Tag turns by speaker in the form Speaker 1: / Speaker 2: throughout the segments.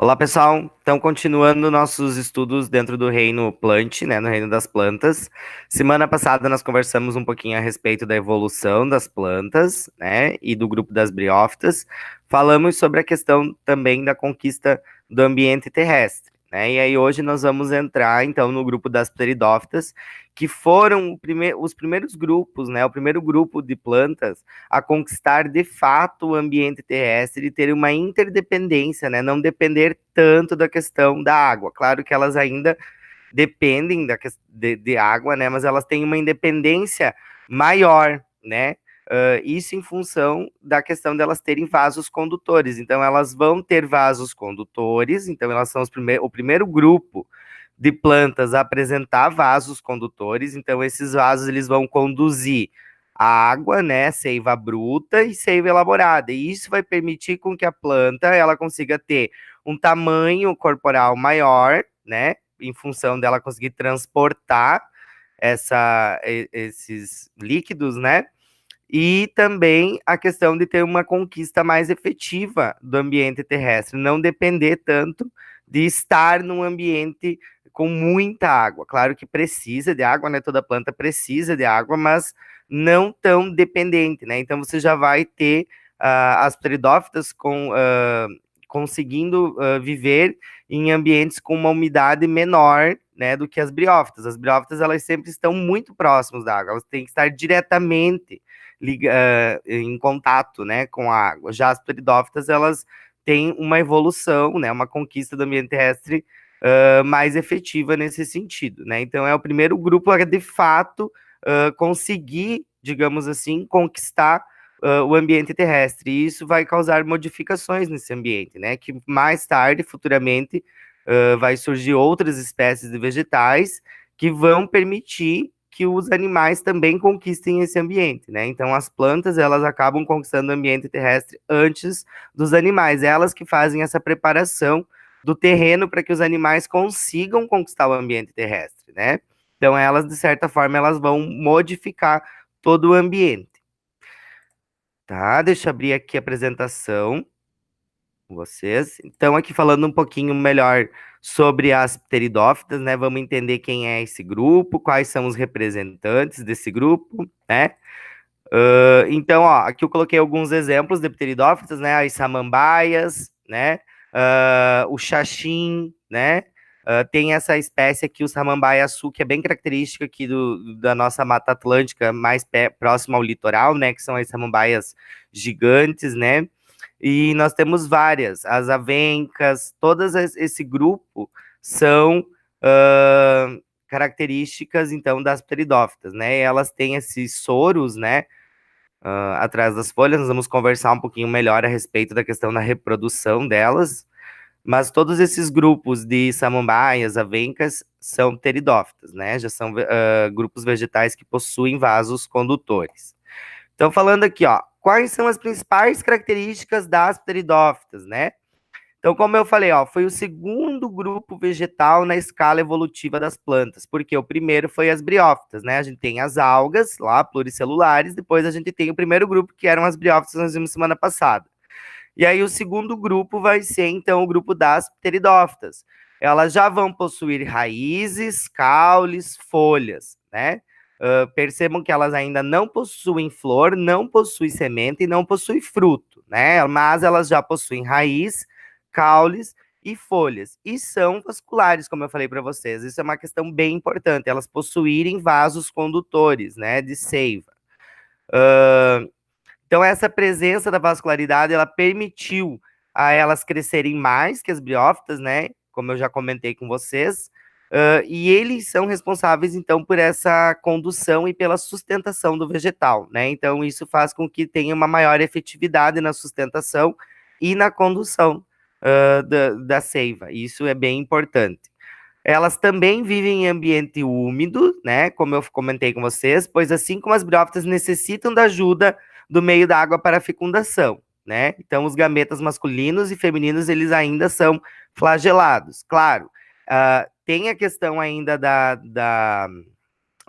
Speaker 1: Olá, pessoal. Então, continuando nossos estudos dentro do reino plant, né, no reino das plantas. Semana passada nós conversamos um pouquinho a respeito da evolução das plantas, né, e do grupo das briófitas. Falamos sobre a questão também da conquista do ambiente terrestre, né? E aí hoje nós vamos entrar então no grupo das pteridófitas, que foram os primeiros grupos, né, o primeiro grupo de plantas a conquistar de fato o ambiente terrestre e ter uma interdependência, né? Não depender tanto da questão da água. Claro que elas ainda dependem de água, né? Mas elas têm uma independência maior, né? Isso em função da questão delas terem vasos condutores. Então, elas vão ter vasos condutores. Então, elas são o primeiro grupo de plantas a apresentar vasos condutores. Então, esses vasos eles vão conduzir a água, né, seiva bruta e seiva elaborada. E isso vai permitir com que a planta ela consiga ter um tamanho corporal maior, né, em função dela conseguir transportar esses líquidos, né? E também a questão de ter uma conquista mais efetiva do ambiente terrestre, não depender tanto de estar num ambiente com muita água. Claro que precisa de água, né? Toda planta precisa de água, mas não tão dependente, né? Então você já vai ter as pteridófitas conseguindo viver em ambientes com uma umidade menor, né, do que as briófitas. As briófitas elas sempre estão muito próximas da água, elas têm que estar diretamente em contato, né, com a água. Já as pteridófitas, elas têm uma evolução, né, uma conquista do ambiente terrestre mais efetiva nesse sentido, né? Então é o primeiro grupo a de fato conseguir, digamos assim, conquistar o ambiente terrestre. E isso vai causar modificações nesse ambiente, né? Que mais tarde, futuramente, vai surgir outras espécies de vegetais que vão permitir que os animais também conquistem esse ambiente, né? Então as plantas elas acabam conquistando o ambiente terrestre antes dos animais, elas que fazem essa preparação do terreno para que os animais consigam conquistar o ambiente terrestre, né? Então elas de certa forma elas vão modificar todo o ambiente, tá? Deixa eu abrir aqui a apresentação com vocês. Então aqui falando um pouquinho melhor sobre as pteridófitas, né? Vamos entender quem é esse grupo, quais são os representantes desse grupo, né? Então, ó, aqui eu coloquei alguns exemplos de pteridófitas, né? As samambaias, né? O xaxim, né? Tem essa espécie aqui, o samambaia-açu, que é bem característica aqui da nossa Mata Atlântica, mais próximo ao litoral, né? Que são as samambaias gigantes, né? E nós temos várias, as avencas, esse grupo são características, então, das pteridófitas, né? Elas têm esses soros, né? Atrás das folhas, nós vamos conversar um pouquinho melhor a respeito da questão da reprodução delas, mas todos esses grupos de samambaias, avencas, são pteridófitas, né? Já são grupos vegetais que possuem vasos condutores. Então, falando aqui, ó, quais são as principais características das pteridófitas, né? Então, como eu falei, ó, foi o segundo grupo vegetal na escala evolutiva das plantas, porque o primeiro foi as briófitas, né? A gente tem as algas lá, pluricelulares, depois a gente tem o primeiro grupo, que eram as briófitas, que nós vimos semana passada. E aí o segundo grupo vai ser, então, o grupo das pteridófitas. Elas já vão possuir raízes, caules, folhas, né? Percebam que elas ainda não possuem flor, não possuem semente e não possuem fruto, né? Mas elas já possuem raiz, caules e folhas. E são vasculares, como eu falei para vocês. Isso é uma questão bem importante, elas possuírem vasos condutores, né, de seiva. Então, essa presença da vascularidade, ela permitiu a elas crescerem mais que as briófitas, né? Como eu já comentei com vocês. E eles são responsáveis, então, por essa condução e pela sustentação do vegetal, né? Então, isso faz com que tenha uma maior efetividade na sustentação e na condução da seiva. Isso é bem importante. Elas também vivem em ambiente úmido, né? Como eu comentei com vocês, pois assim como as briófitas necessitam da ajuda do meio da água para a fecundação, né? Então, os gametas masculinos e femininos, eles ainda são flagelados. Claro, tem a questão ainda da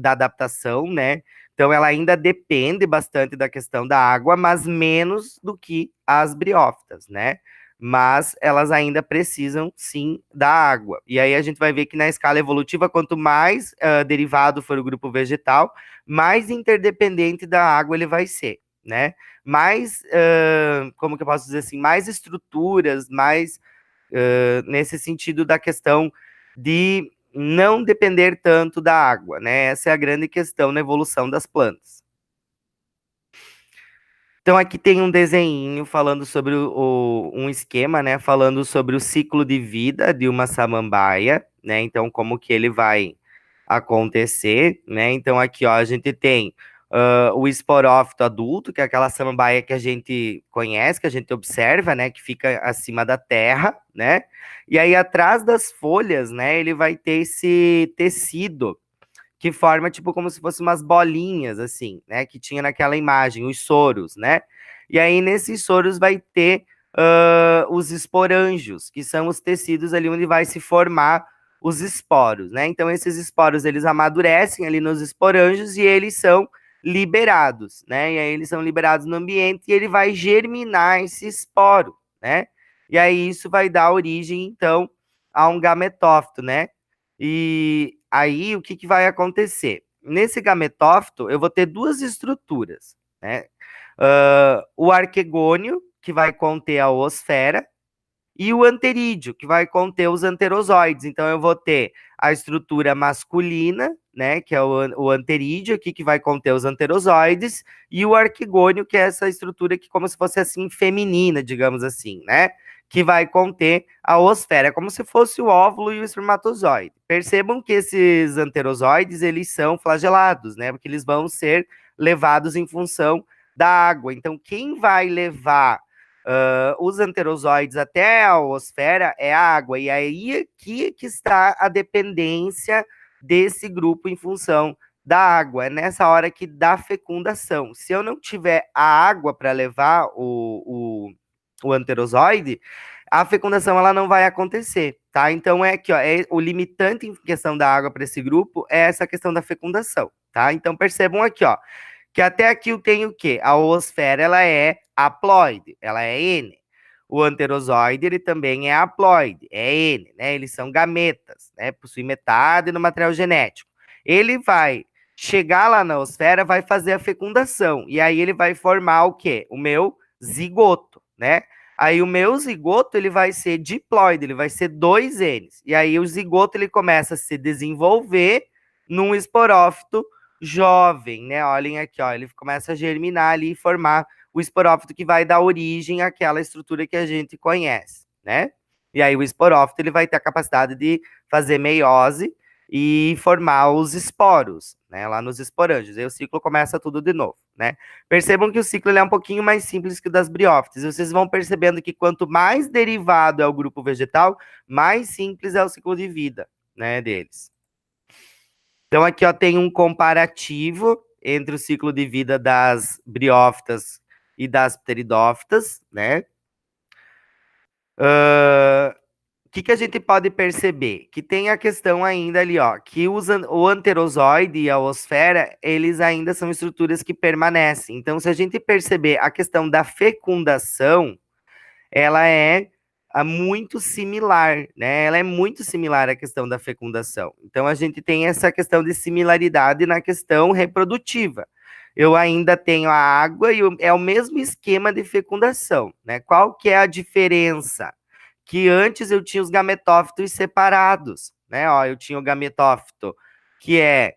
Speaker 1: adaptação, né? Então, ela ainda depende bastante da questão da água, mas menos do que as briófitas, né? mas elas ainda precisam sim da água. E aí a gente vai ver que na escala evolutiva, quanto mais derivado for o grupo vegetal, mais interdependente da água ele vai ser, né? Mais, como que eu posso dizer assim, mais estruturas, mais nesse sentido da questão de não depender tanto da água, né? Essa é a grande questão na evolução das plantas. Então aqui tem um desenho falando sobre um esquema, né? Falando sobre o ciclo de vida de uma samambaia, né? Então como que ele vai acontecer, né? Então aqui, ó, a gente tem o esporófito adulto, que é aquela samambaia que a gente conhece, que a gente observa, né? Que fica acima da terra, né? E aí atrás das folhas, né? Ele vai ter esse tecido que forma tipo como se fossem umas bolinhas assim, né? Que tinha naquela imagem, os soros, né? E aí nesses soros vai ter os esporângios, que são os tecidos ali onde vai se formar os esporos, né? Então esses esporos eles amadurecem ali nos esporângios e eles são liberados, né? E aí eles são liberados no ambiente e ele vai germinar esse esporo, né? E aí isso vai dar origem então a um gametófito, né? E aí, o que, que vai acontecer? Nesse gametófito, eu vou ter duas estruturas, né? O arquegônio, que vai conter a oosfera, e o anterídeo, que vai conter os anterozoides. Então, eu vou ter a estrutura masculina, né, que é o anterídeo aqui, que vai conter os anterozoides, e o arquegônio, que é essa estrutura que como se fosse assim feminina, digamos assim, né, que vai conter a oosfera, como se fosse o óvulo e o espermatozoide. Percebam que esses anterozoides, eles são flagelados, né, porque eles vão ser levados em função da água. Então, quem vai levar os anterozoides até a osfera é a água. E aí aqui que está a dependência desse grupo em função da água. É nessa hora que dá fecundação. Se eu não tiver a água para levar o anterozoide, a fecundação ela não vai acontecer, tá? Então é aqui, ó, o limitante em questão da água para esse grupo é essa questão da fecundação, tá? Então percebam aqui, ó, que até aqui eu tenho o quê? A oosfera, ela é haploide, ela é N. O anterozoide, ele também é haploide, é N, né? Eles são gametas, né? Possuem metade no material genético. Ele vai chegar lá na osfera, vai fazer a fecundação, e aí ele vai formar o quê? O meu zigoto, né? Aí o meu zigoto, ele vai ser diploide, ele vai ser dois N's. E aí o zigoto, ele começa a se desenvolver num esporófito jovem, né? Olhem aqui, ó, ele começa a germinar ali e formar o esporófito que vai dar origem àquela estrutura que a gente conhece, né? E aí o esporófito ele vai ter a capacidade de fazer meiose e formar os esporos, né? Lá nos esporângios. Aí o ciclo começa tudo de novo, né? Percebam que o ciclo ele é um pouquinho mais simples que o das briófitas. E vocês vão percebendo que quanto mais derivado é o grupo vegetal, mais simples é o ciclo de vida, né, deles. Então, aqui ó, tem um comparativo entre o ciclo de vida das briófitas e das pteridófitas, né? O que, que a gente pode perceber? Que tem a questão ainda ali, ó, que o anterozoide e a osfera, eles ainda são estruturas que permanecem. Então, se a gente perceber a questão da fecundação, ela é muito similar, né? Ela é muito similar à questão da fecundação. Então a gente tem essa questão de similaridade na questão reprodutiva. Eu ainda tenho a água e é o mesmo esquema de fecundação, né? Qual que é a diferença? Que antes eu tinha os gametófitos separados, né? Ó, eu tinha o gametófito que é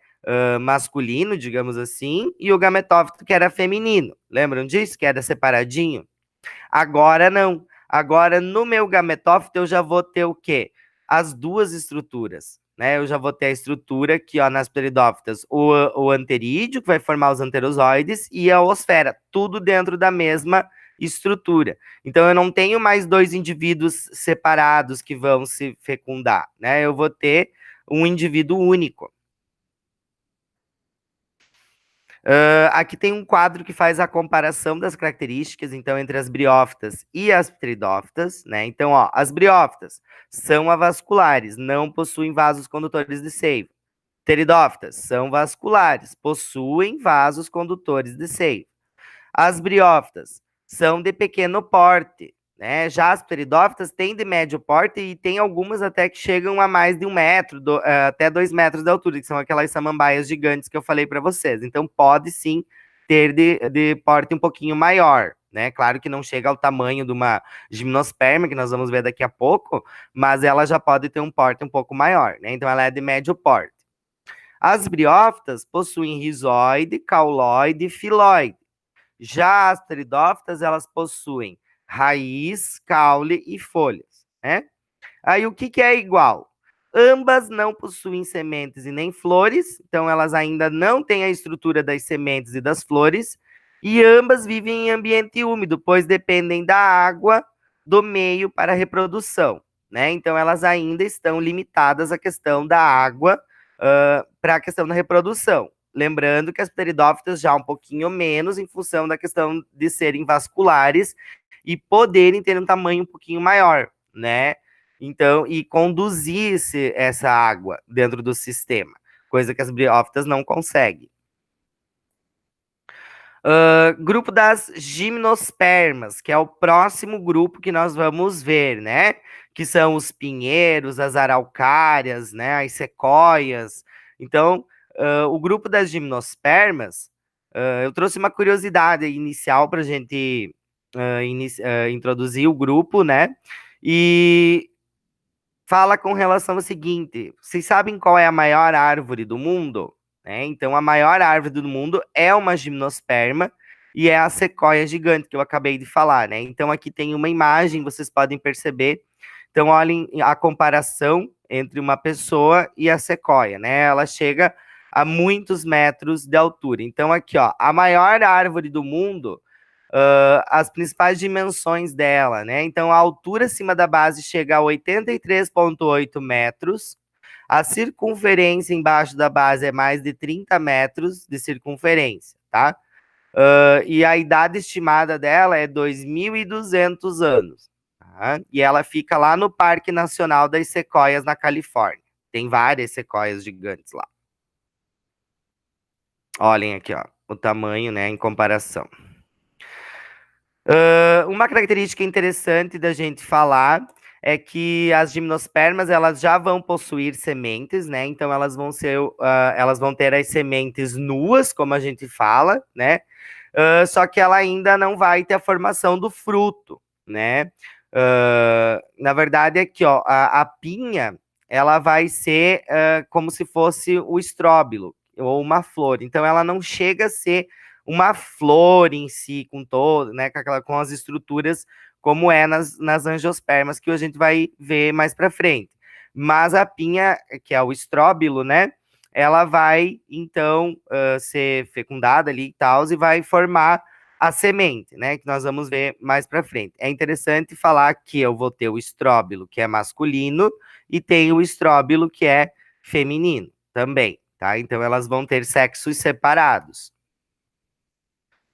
Speaker 1: masculino, digamos assim, e o gametófito que era feminino. Lembram disso? Que era separadinho? Agora não. Agora, no meu gametófito, eu já vou ter o quê? As duas estruturas, né? Eu já vou ter a estrutura aqui, ó, nas pteridófitas, o anterídeo, que vai formar os anterozoides, e a osfera, tudo dentro da mesma estrutura. Então, eu não tenho mais dois indivíduos separados que vão se fecundar, né? Eu vou ter um indivíduo único. Aqui tem um quadro que faz a comparação das características, então, entre as briófitas e as pteridófitas, né? Então, ó, as briófitas são avasculares, não possuem vasos condutores de seiva. Pteridófitas são vasculares, possuem vasos condutores de seiva. As briófitas são de pequeno porte, né? Já as pteridófitas têm de médio porte e tem algumas até que chegam a mais de 1 metro, até 2 metros de altura, que são aquelas samambaias gigantes que eu falei para vocês. Então pode sim ter de porte um pouquinho maior, né? Claro que não chega ao tamanho de uma gimnosperma, que nós vamos ver daqui a pouco, mas ela já pode ter um porte um pouco maior, né? Então ela é de médio porte. As briófitas possuem rizoide, cauloide e filóide. Já as pteridófitas, elas possuem raiz, caule e folhas, né? Aí o que é igual? Ambas não possuem sementes e nem flores, então elas ainda não têm a estrutura das sementes e das flores, e ambas vivem em ambiente úmido, pois dependem da água do meio para a reprodução, né? Então elas ainda estão limitadas à questão da água para a questão da reprodução. Lembrando que as pteridófitas já um pouquinho menos em função da questão de serem vasculares e poderem ter um tamanho um pouquinho maior, né? Então, e conduzir essa água dentro do sistema, coisa que as briófitas não conseguem. Grupo das gimnospermas, que é o próximo grupo que nós vamos ver, né? Que são os pinheiros, as araucárias, né? As sequoias. Então, o grupo das gimnospermas, eu trouxe uma curiosidade inicial para a gente introduzir o grupo, né? E fala com relação ao seguinte: vocês sabem qual é a maior árvore do mundo? Né? Então, a maior árvore do mundo é uma gimnosperma e é a sequoia gigante que eu acabei de falar, né? Então, aqui tem uma imagem, vocês podem perceber. Então, olhem a comparação entre uma pessoa e a sequoia, né? Ela chega a muitos metros de altura. Então, aqui, ó, a maior árvore do mundo, as principais dimensões dela, né? Então, a altura acima da base chega a 83,8 metros, a circunferência embaixo da base é mais de 30 metros de circunferência, tá? E a idade estimada dela é 2.200 anos. Tá? E ela fica lá no Parque Nacional das Sequoias, na Califórnia. Tem várias sequoias gigantes lá. Olhem aqui, ó, o tamanho, né, em comparação. Uma característica interessante da gente falar é que as gimnospermas elas já vão possuir sementes, né? Então elas vão ser, elas vão ter as sementes nuas, como a gente fala, né? Só que ela ainda não vai ter a formação do fruto, né? Na verdade, aqui, ó, a pinha ela vai ser como se fosse o estróbilo ou uma flor. Então ela não chega a ser uma flor em si, com todo, né, com as estruturas como é nas angiospermas, que a gente vai ver mais para frente. Mas a pinha, que é o estróbilo, né, ela vai, então, ser fecundada ali e tal, e vai formar a semente, né, que nós vamos ver mais para frente. É interessante falar que eu vou ter o estróbilo, que é masculino, e tem o estróbilo, que é feminino também, tá? Então, elas vão ter sexos separados.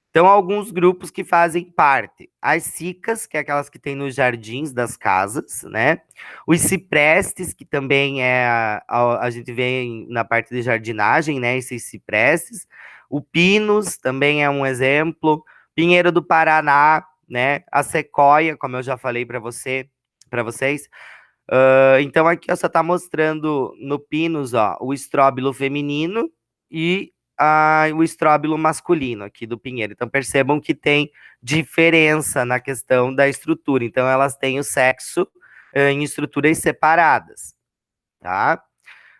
Speaker 1: Então, alguns grupos que fazem parte. As cicas, que é aquelas que tem nos jardins das casas, né? Os ciprestes, que também a gente vê na parte de jardinagem, né? Esses ciprestes. O pinus também é um exemplo. Pinheiro do Paraná, né? A sequoia, como eu já falei para vocês. Então, aqui ó, só está mostrando no pinus, ó, o estróbilo feminino e o estróbilo masculino aqui do pinheiro. Então, percebam que tem diferença na questão da estrutura. Então, elas têm o sexo em estruturas separadas, tá?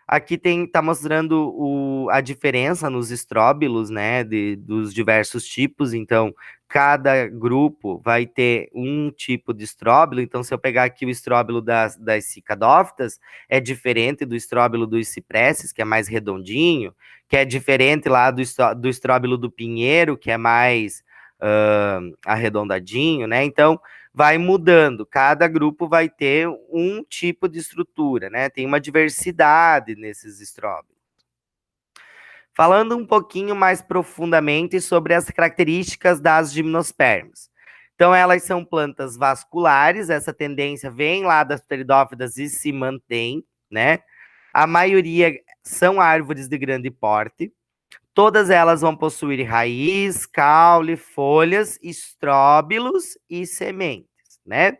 Speaker 1: Aqui tá mostrando a diferença nos estróbilos, né, dos diversos tipos. Então, cada grupo vai ter um tipo de estróbilo. Então, se eu pegar aqui o estróbilo das cicadófitas, é diferente do estróbilo dos cipresses, que é mais redondinho, que é diferente lá do estróbilo do pinheiro, que é mais arredondadinho, né? Então, vai mudando. Cada grupo vai ter um tipo de estrutura, né? Tem uma diversidade nesses estróbilos. Falando um pouquinho mais profundamente sobre as características das gimnospermas. Então, elas são plantas vasculares, essa tendência vem lá das pteridófitas e se mantém, né? A maioria são árvores de grande porte. Todas elas vão possuir raiz, caule, folhas, estróbilos e sementes, né?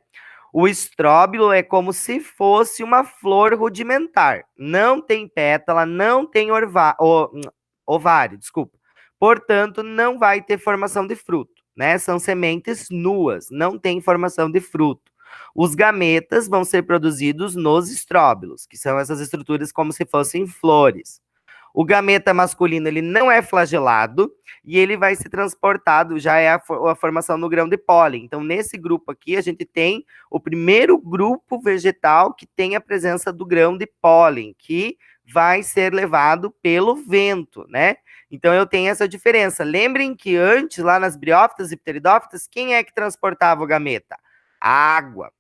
Speaker 1: O estróbilo é como se fosse uma flor rudimentar. Não tem pétala, não tem ovário, desculpa. Portanto, não vai ter formação de fruto, né? São sementes nuas, não tem formação de fruto. Os gametas vão ser produzidos nos estróbilos, que são essas estruturas como se fossem flores. O gameta masculino ele não é flagelado e ele vai ser transportado, já é a formação do grão de pólen. Então, nesse grupo aqui, a gente tem o primeiro grupo vegetal que tem a presença do grão de pólen, que vai ser levado pelo vento, né? Então, eu tenho essa diferença. Lembrem que antes, lá nas briófitas e pteridófitas, quem é que transportava o gameta? A água.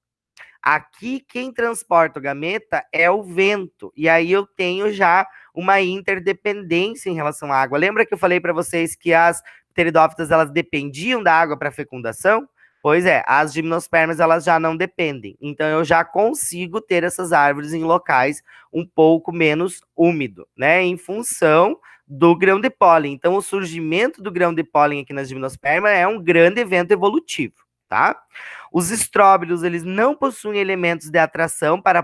Speaker 1: Aqui, quem transporta o gameta é o vento. E aí eu tenho já uma interdependência em relação à água. Lembra que eu falei para vocês que as pteridófitas elas dependiam da água para fecundação? Pois é, as gimnospermas elas já não dependem. Então eu já consigo ter essas árvores em locais um pouco menos úmido, né? Em função do grão de pólen. Então o surgimento do grão de pólen aqui nas gimnospermas é um grande evento evolutivo, tá? Os estróbilos, eles não possuem elementos de atração para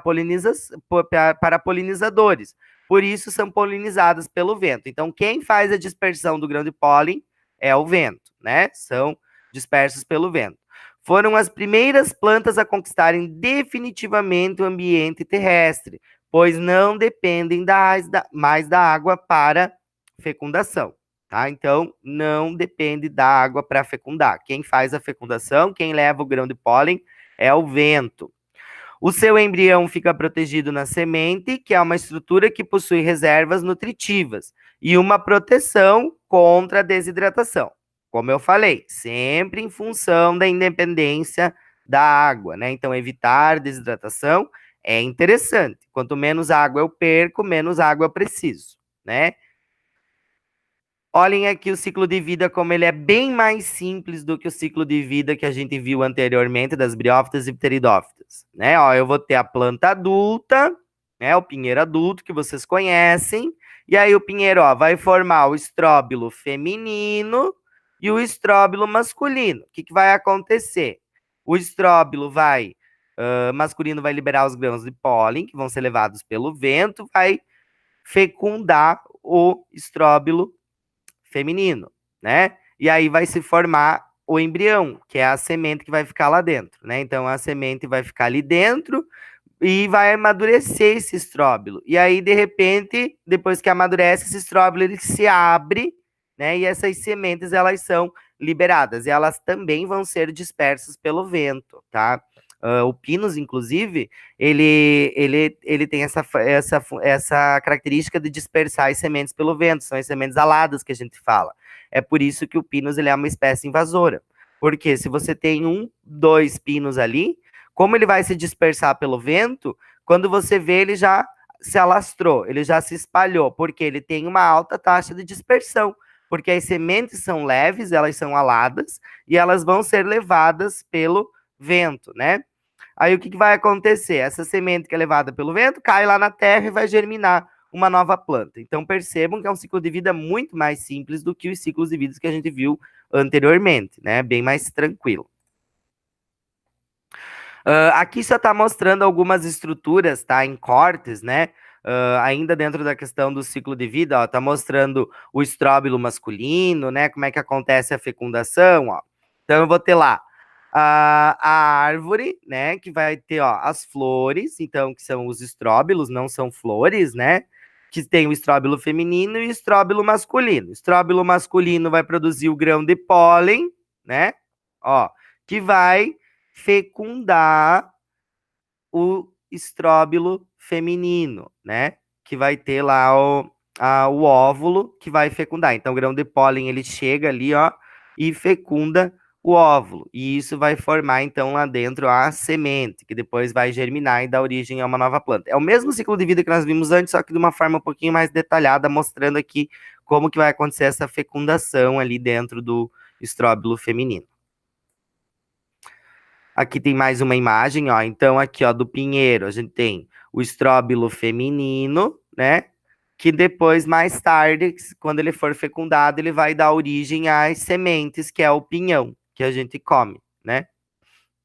Speaker 1: polinizadores, por isso são polinizadas pelo vento. Então, quem faz a dispersão do grão de pólen é o vento, né? São dispersos pelo vento. Foram as primeiras plantas a conquistarem definitivamente o ambiente terrestre, pois não dependem mais da água para fecundação. Tá? Então, não depende da água para fecundar. Quem faz a fecundação, quem leva o grão de pólen é o vento. O seu embrião fica protegido na semente, que é uma estrutura que possui reservas nutritivas e uma proteção contra a desidratação. Como eu falei, sempre em função da independência da água, né? Então, evitar desidratação é interessante. Quanto menos água eu perco, menos água eu preciso, né? Olhem aqui o ciclo de vida, como ele é bem mais simples do que o ciclo de vida que a gente viu anteriormente das briófitas e pteridófitas, né? Ó, eu vou ter a planta adulta, né? O pinheiro adulto que vocês conhecem, e aí o pinheiro, ó, vai formar o estróbilo feminino e o estróbilo masculino. O que vai acontecer? O estróbilo masculino vai liberar os grãos de pólen que vão ser levados pelo vento, vai fecundar o estróbilo feminino, né? E aí vai se formar o embrião, que é a semente que vai ficar lá dentro, né? Então a semente vai ficar ali dentro e vai amadurecer esse estróbilo. E aí, de repente, depois que amadurece esse estróbilo, ele se abre, né? E essas sementes, elas são liberadas. E elas também vão ser dispersas pelo vento, tá? O pinus, inclusive, ele tem essa característica de dispersar as sementes pelo vento. São as sementes aladas que a gente fala. É por isso que o pinus ele é uma espécie invasora. Porque se você tem dois pinos ali, como ele vai se dispersar pelo vento, quando você vê, ele já se alastrou, ele já se espalhou, porque ele tem uma alta taxa de dispersão, porque as sementes são leves, elas são aladas, e elas vão ser levadas pelo vento, né? Aí o que vai acontecer? Essa semente que é levada pelo vento cai lá na terra e vai germinar uma nova planta. Então percebam que é um ciclo de vida muito mais simples do que os ciclos de vida que a gente viu anteriormente, né? Bem mais tranquilo. Aqui só está mostrando algumas estruturas, tá? Em cortes, né? Ainda dentro da questão do ciclo de vida, ó, tá mostrando o estróbilo masculino, né? Como é que acontece a fecundação, ó. Então eu vou ter lá a árvore, né? Que vai ter, ó, as flores, então, que são os estróbilos, não são flores, né? Que tem o estróbilo feminino e o estróbilo masculino. O estróbilo masculino vai produzir o grão de pólen, né? Ó, que vai fecundar o estróbilo feminino, né? Que vai ter lá o óvulo que vai fecundar. Então, o grão de pólen ele chega ali, ó, e fecunda o óvulo. E isso vai formar, então, lá dentro a semente, que depois vai germinar e dar origem a uma nova planta. É o mesmo ciclo de vida que nós vimos antes, só que de uma forma um pouquinho mais detalhada, mostrando aqui como que vai acontecer essa fecundação ali dentro do estróbilo feminino. Aqui tem mais uma imagem, ó. Então, aqui, ó, do pinheiro, a gente tem o estróbilo feminino, né? Que depois, mais tarde, quando ele for fecundado, ele vai dar origem às sementes, que é o pinhão, que a gente come, né?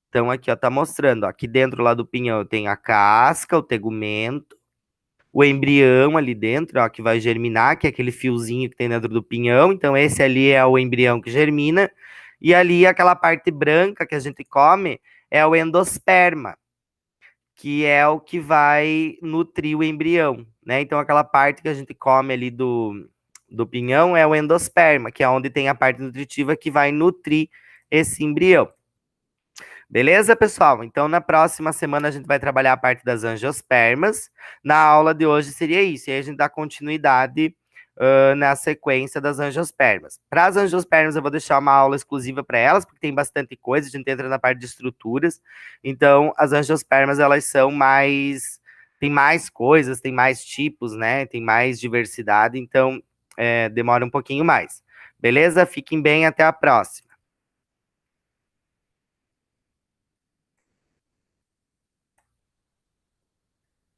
Speaker 1: Então aqui, ó, tá mostrando, ó, aqui dentro lá do pinhão eu tenho a casca, o tegumento, o embrião ali dentro, ó, que vai germinar, que é aquele fiozinho que tem dentro do pinhão. Então esse ali é o embrião que germina. E ali aquela parte branca que a gente come é o endosperma, que é o que vai nutrir o embrião, né? Então aquela parte que a gente come ali do pinhão é o endosperma, que é onde tem a parte nutritiva que vai nutrir esse embrião. Beleza, pessoal? Então, na próxima semana a gente vai trabalhar a parte das angiospermas. Na aula de hoje seria isso. E aí a gente dá continuidade na sequência das angiospermas. Para as angiospermas, eu vou deixar uma aula exclusiva para elas, porque tem bastante coisa. A gente entra na parte de estruturas. Então, as angiospermas, elas são mais. Tem mais coisas, tem mais tipos, né? Tem mais diversidade. Então, demora um pouquinho mais. Beleza? Fiquem bem, até a próxima.